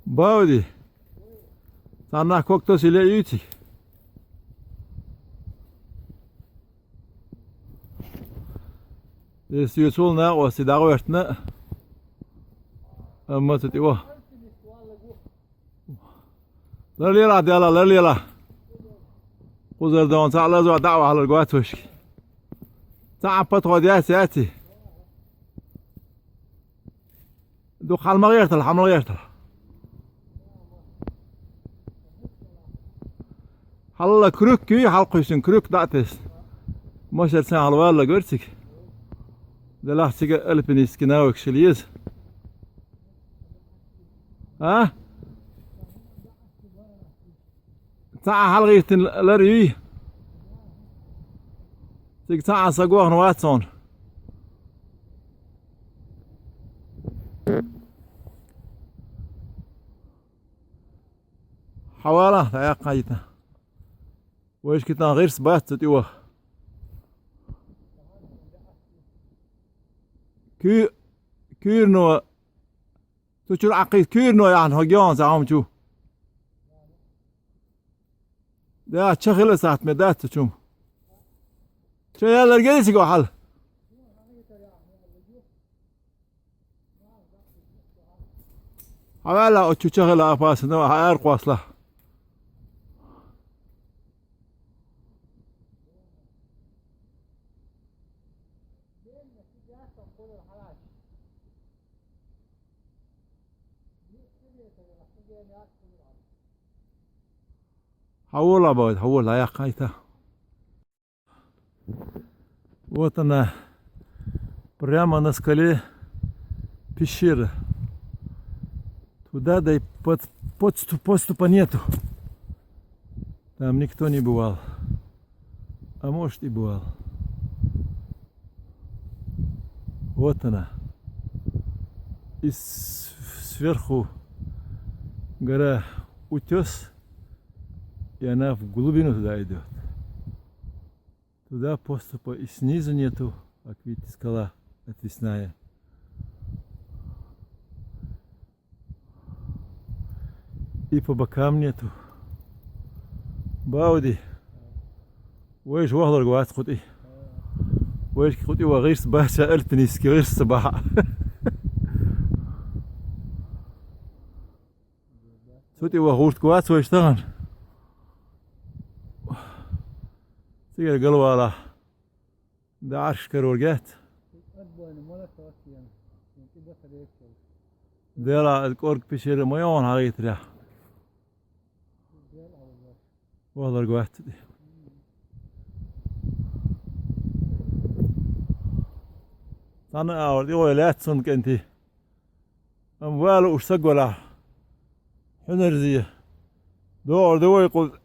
باودي صنع كوكتو سيلي يوتي يسولنا وسيداغو يرتنا أما تتيوه لا ليلا ديالا لا ليلا قزر دون ساعة لازو دعوة على القوات وشكي ساعة بطغو دياسي دو حال غيرتل حمل غيرتل حال كروك كي حال قيسن كروك داتس ماشر سان حال والله قرتك دلاحتك ألبنيس كناوك شليز ها ساعة حال غيرتن لريوي تيك ساعة ساقوه نواتسون حوالا لا قايتنا ويش كنا غير سبات تتيوه كيرنو تشور عقيد كيرنو يعني هجيان زعم شو ده شغل ساعة مدات شو يلا رجالي سيقو حل حوالا أتشو شغل أباس نو هارق واصله حولا بود حولا يا قايتا вот она прямо на скале пещера туда да и подступа нету там никто не бывал а может и бывал вот она и сверху гора утес и она в глубину туда идет. Туда поступа и снизу нету, как видите, скала отвесная. И по бокам нету. باودي ويش وهلر قوات خطي ويش خطي وغير صباح سألتني سكي غير الصباح خطي وغورت قوات ويشتغل تيجي القلوة على ده عرش كرورجات ديلا الكورك بيشير ميون هايت ريح والله القوات دي أنا أول دي ويلات صنك أنتي أموال وش سقولا حنرزية دور دو يقول